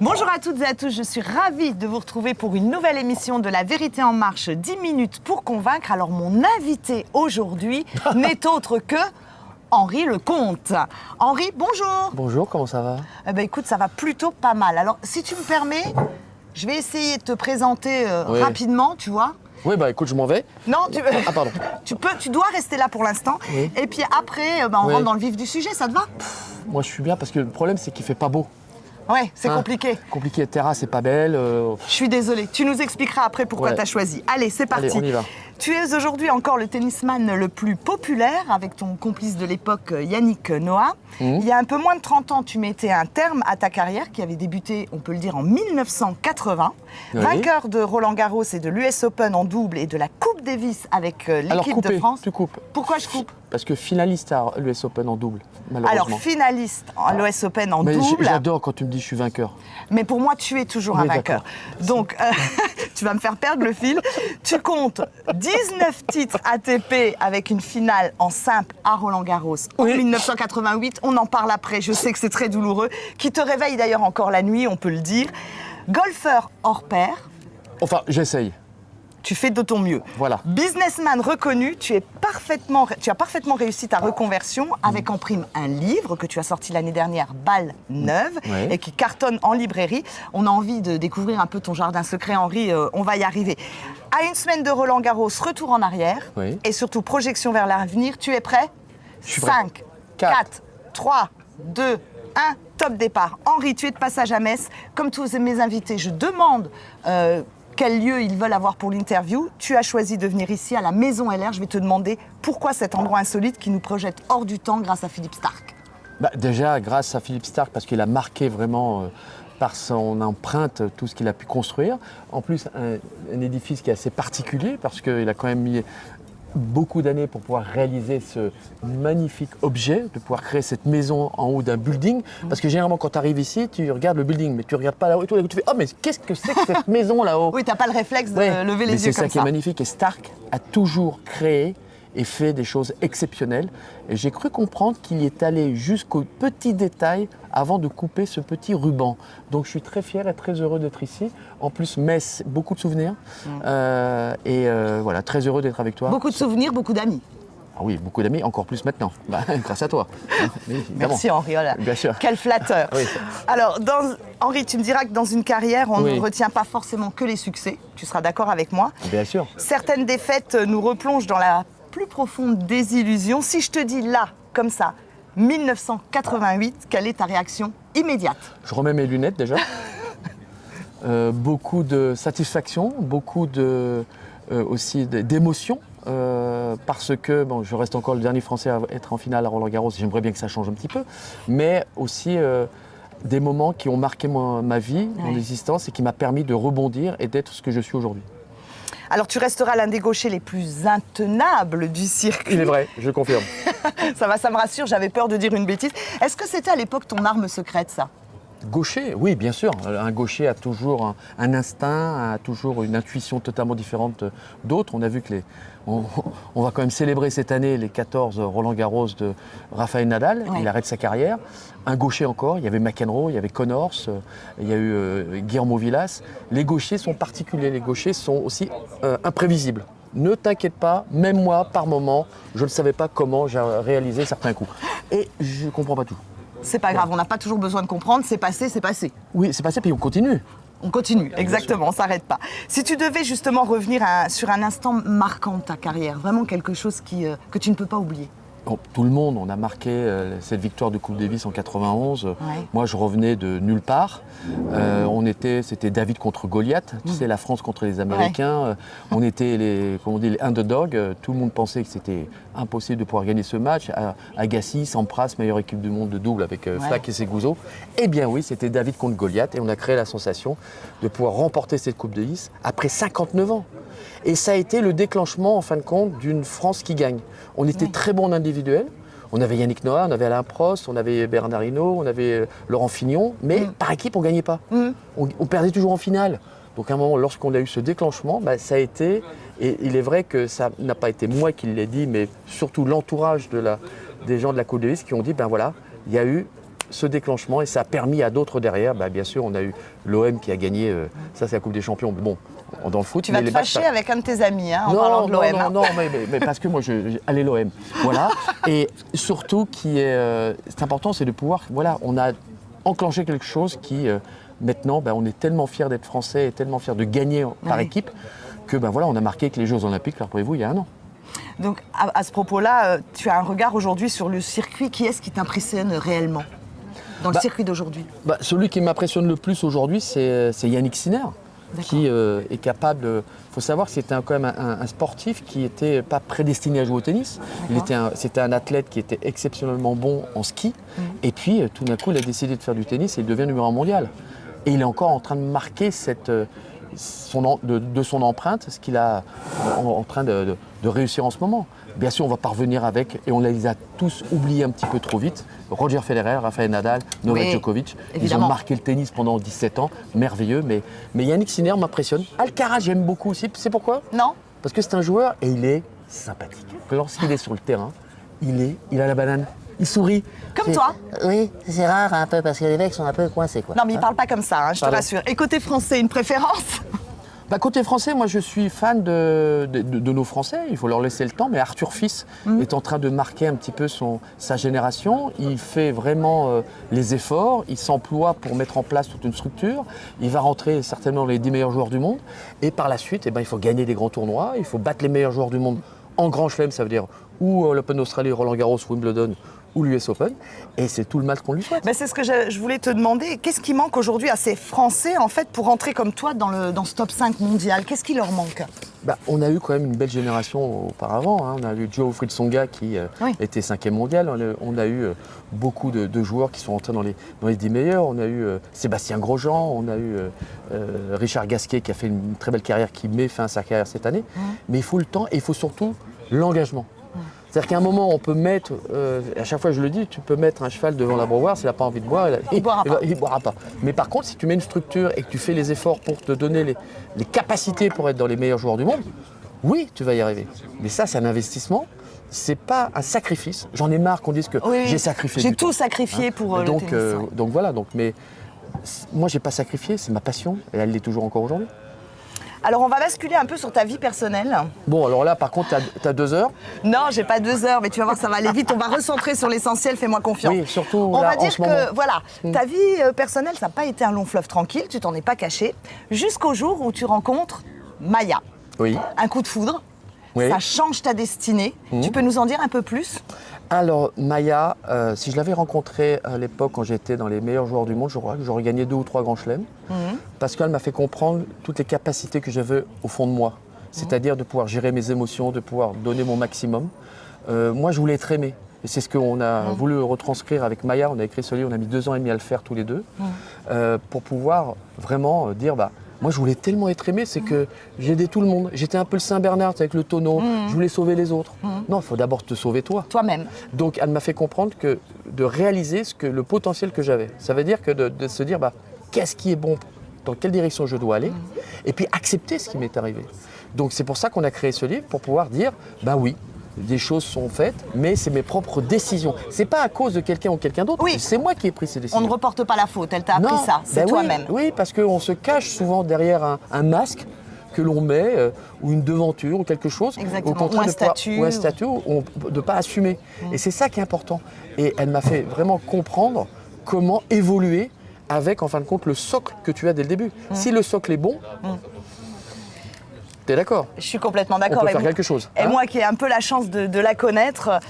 Bonjour à toutes et à tous, je suis ravie de vous retrouver pour une nouvelle émission de La Vérité en Marche, 10 minutes pour convaincre. Alors mon invité aujourd'hui n'est autre que Henri Lecomte. Henri, bonjour. Bonjour, comment ça va? Eh ben, écoute, ça va plutôt pas mal. Alors si tu me permets, je vais essayer de te présenter Oui. rapidement, tu vois. Oui, bah écoute, je m'en vais. Non, Ah, pardon. tu dois rester là pour l'instant. Oui. Et puis après, on Oui. rentre dans le vif du sujet, ça te va? Moi, je suis bien parce que le problème, c'est qu'il fait pas beau. Ouais, c'est Hein. compliqué. Compliqué, la terrasse, c'est pas belle. Je suis désolée. Tu nous expliqueras après pourquoi Ouais. tu as choisi. Allez, c'est parti. Allez, on y va. Tu es aujourd'hui encore le tennisman le plus populaire avec ton complice de l'époque Yannick Noah. Il y a un peu moins de 30 ans, tu mettais un terme à ta carrière qui avait débuté, on peut le dire, en 1980. Oui. Vainqueur de Roland Garros et de l'US Open en double et de la Coupe Davis avec Alors, l'équipe de coupé, France. tu coupes. Pourquoi je coupe? Parce que finaliste à l'US Open en double, malheureusement. Alors, finaliste à l'US Open en Mais double. j'adore quand tu me dis je suis vainqueur. Mais pour moi, tu es toujours Oui, un vainqueur. Donc, tu vas me faire perdre le fil. Tu comptes 19 titres ATP avec une finale en simple à Roland-Garros en Oui. 1988. On en parle après, je sais que c'est très douloureux. Qui te réveille d'ailleurs encore la nuit, on peut le dire. Golfeur hors pair, Enfin, j'essaye. tu fais de ton mieux. Voilà. Businessman reconnu, tu as parfaitement réussi ta reconversion avec en prime un livre que tu as sorti l'année dernière, Balle Neuve, Ouais. et qui cartonne en librairie. On a envie de découvrir un peu ton jardin secret, Henri, on va y arriver. À une semaine de Roland Garros, retour en arrière, Oui. et surtout projection vers l'avenir. Tu es prêt? Je suis prêt. 5, 4, 3, 2, 1, top départ. Henri, tu es de passage à Metz. Comme tous mes invités, je demande quel lieu ils veulent avoir pour l'interview. Tu as choisi de venir ici à la Maison LR. Je vais te demander pourquoi cet endroit insolite qui nous projette hors du temps grâce à Philippe Starck. Bah, déjà, grâce à Philippe Starck, parce qu'il a marqué vraiment par son empreinte tout ce qu'il a pu construire. En plus, un édifice qui est assez particulier, parce qu'il a quand même mis beaucoup d'années pour pouvoir réaliser ce magnifique objet, de pouvoir créer cette maison en haut d'un building. Parce que généralement, quand tu arrives ici, tu regardes le building, mais tu ne regardes pas là-haut et tout, et tu fais « Oh, mais qu'est-ce que c'est que cette maison là-haut ?» Oui, tu n'as pas le réflexe de Ouais, lever mais les yeux c'est comme ça qui est magnifique. Et Starck a toujours créé et fait des choses exceptionnelles. Et j'ai cru comprendre qu'il y est allé jusqu'aux petits détails avant de couper ce petit ruban. Donc je suis très fier et très heureux d'être ici. En plus, Metz, beaucoup de souvenirs. Voilà, très heureux d'être avec toi. Beaucoup de souvenirs, beaucoup d'amis. Ah oui, beaucoup d'amis, encore plus maintenant. Bah, grâce à toi. Évidemment. Merci Henri. Oh là. Bien sûr. Quel flatteur. Oui. Alors, Henri, tu me diras que dans une carrière, on Oui. ne retient pas forcément que les succès. Tu seras d'accord avec moi. Bien sûr. Certaines défaites nous replongent dans la plus profonde désillusion. Si je te dis là, comme ça, 1988, quelle est ta réaction immédiate? Je remets mes lunettes déjà. Beaucoup de satisfaction, beaucoup aussi d'émotion. Parce que bon, je reste encore le dernier Français à être en finale à Roland-Garros. J'aimerais bien que ça change un petit peu. Mais aussi des moments qui ont marqué ma vie, mon existence et qui m'a permis de rebondir et d'être ce que je suis aujourd'hui. Alors, tu resteras l'un des gauchers les plus intenables du circuit. Il est vrai, je confirme. Ça me rassure, j'avais peur de dire une bêtise. Est-ce que c'était à l'époque ton arme secrète, ça? Gaucher, oui, bien sûr. Un gaucher a toujours un instinct, a toujours une intuition totalement différente d'autres. On a vu que on va quand même célébrer cette année les 14 Roland-Garros de Rafael Nadal. Ouais. Il arrête sa carrière. Un gaucher encore, il y avait McEnroe, il y avait Connors, il y a eu Guillermo Vilas. Les gauchers sont particuliers, les gauchers sont aussi imprévisibles. Ne t'inquiète pas, même moi, par moment, je ne savais pas comment j'ai réalisé certains coups. Et je ne comprends pas tout. C'est pas grave, on n'a pas toujours besoin de comprendre, c'est passé, c'est passé. Oui, c'est passé, puis on continue. On continue, exactement, on ne s'arrête pas. Si tu devais justement revenir sur un instant marquant de ta carrière, vraiment quelque chose que tu ne peux pas oublier. Bon, tout le monde, on a marqué cette victoire de Coupe Davis en 91. Ouais. Moi, je revenais de nulle part. C'était David contre Goliath. Tu sais, la France contre les Américains. On était les underdogs. Tout le monde pensait que c'était impossible de pouvoir gagner ce match. Agassi, Sampras, meilleure équipe du monde de double avec Flack et Seguso. Eh bien oui, c'était David contre Goliath. Et on a créé la sensation de pouvoir remporter cette Coupe Davis après 59 ans. Et ça a été le déclenchement, en fin de compte, d'une France qui gagne. On était très bons en individuel. On avait Yannick Noah, on avait Alain Prost, on avait Bernard Hinault, on avait Laurent Fignon. Mais par équipe, on ne gagnait pas. On perdait toujours en finale. Donc à un moment, lorsqu'on a eu ce déclenchement, ça a été... Et il est vrai que ça n'a pas été moi qui l'ai dit, mais surtout l'entourage des gens de la Coupe Davis qui ont dit, ben voilà, il y a eu ce déclenchement et ça a permis à d'autres derrière. Bien sûr, on a eu l'OM qui a gagné, ça c'est la Coupe des Champions, mais bon, dans le foot. Tu vas te fâcher avec un de tes amis en parlant de l'OM. Non, mais parce que moi, allez l'OM. Voilà. Et surtout, c'est important, c'est de pouvoir, voilà, on a enclenché quelque chose qui, maintenant, on est tellement fiers d'être français et tellement fiers de gagner par équipe que, voilà, on a marqué que les Jeux Olympiques, rappelez-vous, il y a un an. Donc, à ce propos-là, tu as un regard aujourd'hui sur le circuit. Qui est-ce qui t'impressionne réellement dans le circuit d'aujourd'hui? Celui qui m'impressionne le plus aujourd'hui, c'est Yannick Sinner, qui est capable de... Il faut savoir que c'était quand même un sportif qui n'était pas prédestiné à jouer au tennis. C'était un athlète qui était exceptionnellement bon en ski. Et puis, tout d'un coup, il a décidé de faire du tennis et il devient numéro 1 mondial. Et il est encore en train de marquer de son empreinte, ce qu'il a en train de réussir en ce moment. Bien sûr, on va parvenir avec, et on les a tous oubliés un petit peu trop vite, Roger Federer, Rafael Nadal, Novak Djokovic. Évidemment. Ils ont marqué le tennis pendant 17 ans, merveilleux, mais Yannick Sinner m'impressionne. Alcaraz, j'aime beaucoup aussi. C'est pourquoi? Non. Parce que c'est un joueur et il est sympathique. Lorsqu'il est sur le terrain, il a la banane. Il sourit. Comme toi. Oui, c'est rare un peu parce que les mecs sont un peu coincés, quoi. Non, mais il parle pas comme ça, je te rassure. Et côté français, une préférence? Côté français, moi je suis fan de nos Français, il faut leur laisser le temps, mais Arthur Fils est en train de marquer un petit peu sa génération. Il fait vraiment les efforts, il s'emploie pour mettre en place toute une structure, il va rentrer certainement dans les 10 meilleurs joueurs du monde, et par la suite, il faut gagner des grands tournois, il faut battre les meilleurs joueurs du monde en grand chelem, ça veut dire ou l'Open d'Australie, Roland Garros, Wimbledon, ou l'US Open, et c'est tout le mal qu'on lui souhaite. C'est ce que je voulais te demander. Qu'est-ce qui manque aujourd'hui à ces Français, en fait, pour rentrer comme toi dans ce top 5 mondial? Qu'est-ce qui leur manque? On a eu quand même une belle génération auparavant. On a eu Joe Fritzonga qui était 5e mondial. On a eu beaucoup de joueurs qui sont rentrés dans les 10 meilleurs. On a eu Sébastien Grosjean, on a eu Richard Gasquet qui a fait une très belle carrière, qui met fin à sa carrière cette année. Mais il faut le temps et il faut surtout l'engagement. C'est-à-dire qu'à un moment, on peut mettre, à chaque fois je le dis, tu peux mettre un cheval devant l'abreuvoir, s'il n'a pas envie de boire, il ne boira pas. Mais par contre, si tu mets une structure et que tu fais les efforts pour te donner les capacités pour être dans les meilleurs joueurs du monde, oui, tu vas y arriver. Mais ça, c'est un investissement, c'est pas un sacrifice. J'en ai marre qu'on dise que j'ai sacrifié. J'ai tout sacrifié pour le tennis. Donc voilà, mais moi, j'ai pas sacrifié, c'est ma passion, et elle l'est toujours encore aujourd'hui. Alors, on va basculer un peu sur ta vie personnelle. Bon, alors là, par contre, tu as 2 heures. Non, j'ai pas 2 heures, mais tu vas voir, ça va aller vite. On va recentrer sur l'essentiel, fais-moi confiance. Oui, surtout on là, va dire en ce moment. voilà, ta vie personnelle, ça n'a pas été un long fleuve tranquille, tu t'en es pas caché, jusqu'au jour où tu rencontres Maya. Oui. Un coup de foudre. Oui. Ça change ta destinée. Tu peux nous en dire un peu plus? Alors, Maya, si je l'avais rencontrée à l'époque quand j'étais dans les meilleurs joueurs du monde, je crois que j'aurais gagné 2 ou 3 grands chelems. Parce qu'elle m'a fait comprendre toutes les capacités que j'avais au fond de moi. C'est-à-dire de pouvoir gérer mes émotions, de pouvoir donner mon maximum. Moi, je voulais être aimé. Et c'est ce qu'on a voulu retranscrire avec Maya. On a écrit ce livre, on a mis 2 ans et demi à le faire tous les deux. Pour pouvoir vraiment dire... moi, je voulais tellement être aimé, c'est que j'aidais tout le monde. J'étais un peu le Saint-Bernard avec le tonneau. Je voulais sauver les autres. Non, il faut d'abord te sauver toi. Toi-même. Donc, elle m'a fait comprendre que de réaliser le potentiel que j'avais. Ça veut dire que de se dire, qu'est-ce qui est bon, dans quelle direction je dois aller, et puis accepter ce qui m'est arrivé. Donc, c'est pour ça qu'on a créé ce livre, pour pouvoir dire, oui, des choses sont faites, mais c'est mes propres décisions. C'est pas à cause de quelqu'un ou quelqu'un d'autre, c'est moi qui ai pris ces décisions. On ne reporte pas la faute, elle t'a appris ça, c'est toi-même. Oui, parce qu'on se cache souvent derrière un masque que l'on met, ou une devanture, ou quelque chose. Exactement. Au contraire, Ou un statut. De ne pas assumer. Et c'est ça qui est important. Et elle m'a fait vraiment comprendre comment évoluer avec, en fin de compte, le socle que tu as dès le début. Si le socle est bon... T'es d'accord? Je suis complètement d'accord. On peut faire quelque chose. Et moi qui ai un peu la chance de la connaître,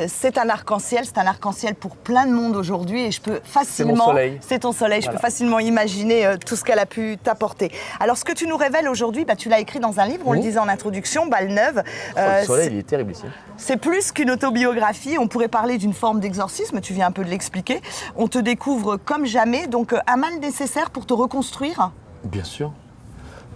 c'est un arc-en-ciel pour plein de monde aujourd'hui et je peux facilement... C'est mon soleil. C'est ton soleil, je peux facilement imaginer tout ce qu'elle a pu t'apporter. Alors ce que tu nous révèles aujourd'hui, tu l'as écrit dans un livre, on le disait en introduction, Balle Neuve. Le soleil, il est terrible ici. C'est plus qu'une autobiographie, on pourrait parler d'une forme d'exorcisme, tu viens un peu de l'expliquer. On te découvre comme jamais, donc un mal nécessaire pour te reconstruire? Bien sûr.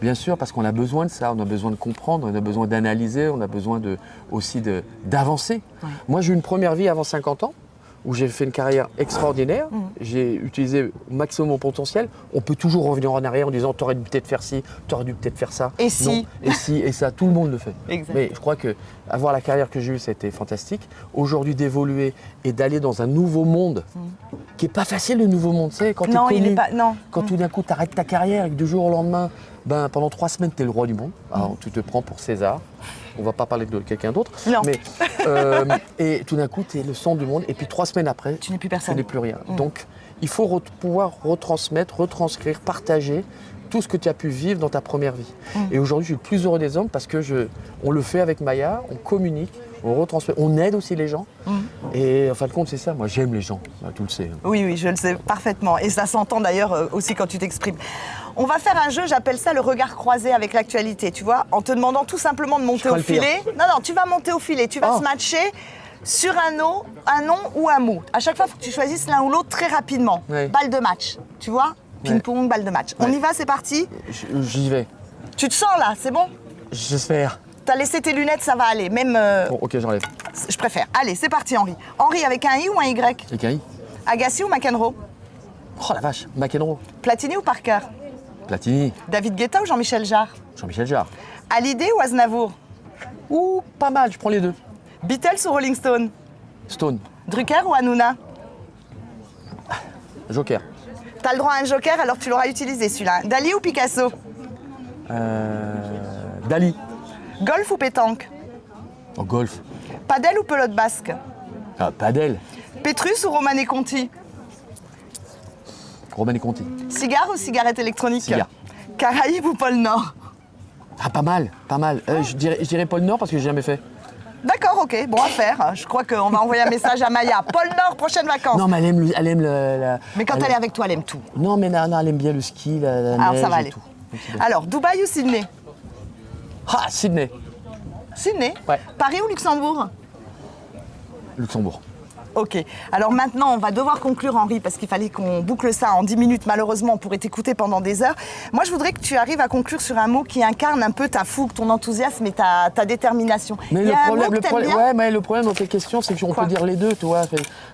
Bien sûr, parce qu'on a besoin de ça, on a besoin de comprendre, on a besoin d'analyser, on a besoin aussi d'avancer. Moi, j'ai eu une première vie avant 50 ans, où j'ai fait une carrière extraordinaire. J'ai utilisé au maximum mon potentiel. On peut toujours revenir en arrière en disant t'aurais dû peut-être faire ci, t'aurais dû peut-être faire ça. Et si. Non. Et si, et ça, tout le monde le fait. Exact. Mais je crois que avoir la carrière que j'ai eue, c'était fantastique. Aujourd'hui, d'évoluer et d'aller dans un nouveau monde, qui n'est pas facile, le nouveau monde, tu sais, quand Non, t'es il connu, est pas. Non. quand tout d'un coup, tu arrêtes ta carrière et que du jour au lendemain, ben, pendant 3 semaines, tu es le roi du monde. Alors, tu te prends pour César. On va pas parler de quelqu'un d'autre. Non. Mais, et tout d'un coup, tu es le centre du monde. Et puis 3 semaines après, Tu n'es plus personne. Tu n'es plus rien. Donc, il faut pouvoir retransmettre, retranscrire, partager tout ce que tu as pu vivre dans ta première vie. Et aujourd'hui, je suis le plus heureux des hommes parce que on le fait avec Maya, on communique, on retransmet, on aide aussi les gens. Et en fin de compte, c'est ça. Moi, j'aime les gens. Bah, tu le sais. Oui, oui, je le sais parfaitement. Et ça s'entend d'ailleurs aussi quand tu t'exprimes. On va faire un jeu, j'appelle ça le regard croisé avec l'actualité, tu vois, en te demandant tout simplement de monter ferai au le pire. filet. Non, tu vas monter au filet, tu vas Oh. se matcher sur un nom ou un mot. À chaque fois, il faut que tu choisisses l'un ou l'autre très rapidement. Ouais. Balle de match, tu vois, ping-pong, balle de match. On Ouais. y va, c'est parti. J'y vais. Tu te sens là, c'est bon? J'espère. T'as laissé tes lunettes, ça va aller, même... Bon, ok, j'enlève. Je préfère. Allez, c'est parti, Henri. Henri avec un I ou un Y? Et Carrie. Agassi ou McEnroe? Oh la vache, McEnroe. Platini ou Parker? Platini. David Guetta ou Jean-Michel Jarre? Jean-Michel Jarre. Hallyday ou Aznavour? Ouh, pas mal, je prends les deux. Beatles ou Rolling Stone? Stone. Drucker ou Hanouna? Joker. T'as le droit à un joker, alors tu l'auras utilisé celui-là. Dali ou Picasso? Dali. Golf ou pétanque? En golf. Padel ou pelote basque? Ah, Padel. Petrus ou Romané Conti? Romain Conti. Cigare ou cigarette électronique? Cigare. Caraïbes ou pôle Nord? Ah, pas mal, pas mal. Je dirais Pôle Nord parce que j'ai jamais fait. D'accord, ok, bon à faire. Je crois qu'on va envoyer un message à Maya. Pôle Nord, prochaine vacances. Non, mais elle aime la. Mais quand elle est avec toi, elle aime tout. Non, mais non, elle aime bien le ski, la Alors neige ça va et aller. tout. Donc, c'est bien. Alors, Dubaï ou Sydney? Ah, Sydney. Sydney? Ouais. Paris ou Luxembourg? Luxembourg. Ok. Alors maintenant, on va devoir conclure, Henri, parce qu'il fallait qu'on boucle ça en 10 minutes. Malheureusement, on pourrait t'écouter pendant des heures. Moi, je voudrais que tu arrives à conclure sur un mot qui incarne un peu ta fougue, ton enthousiasme et ta détermination. Mais Il y a un mot que t'aimes bien? ouais, mais le problème dans tes questions, c'est qu'on Quoi? peut dire les deux, tu vois.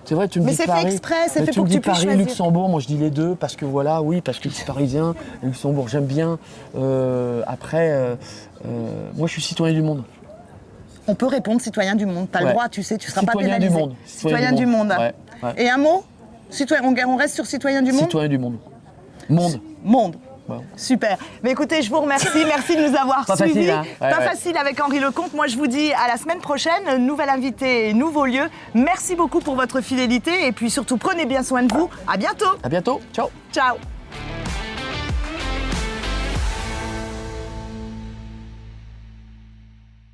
C'est vrai, tu me Mais dis c'est fait Paris. exprès, c'est mais fait tu pour me que dis tu puisses Paris, choisir. Luxembourg, moi je dis les deux parce que voilà, oui, parce que je suis parisien. Luxembourg, j'aime bien. Après, moi je suis citoyen du monde. On peut répondre citoyen du monde. T'as le Ouais. droit, tu sais, tu seras pas Citoyen pénalisé. du monde. Citoyen du monde. Ouais, ouais. Et un mot? On reste sur citoyen du monde? Citoyen du monde. Monde. Monde. Ouais. Super. Mais écoutez, je vous remercie. Merci de nous avoir Pas suivis. facile, hein. Ouais, Pas ouais. facile avec Henri Lecomte. Moi, je vous dis à la semaine prochaine. Nouvel invité, nouveau lieu. Merci beaucoup pour votre fidélité. Et puis surtout, prenez bien soin de vous. À bientôt. À bientôt. Ciao. Ciao.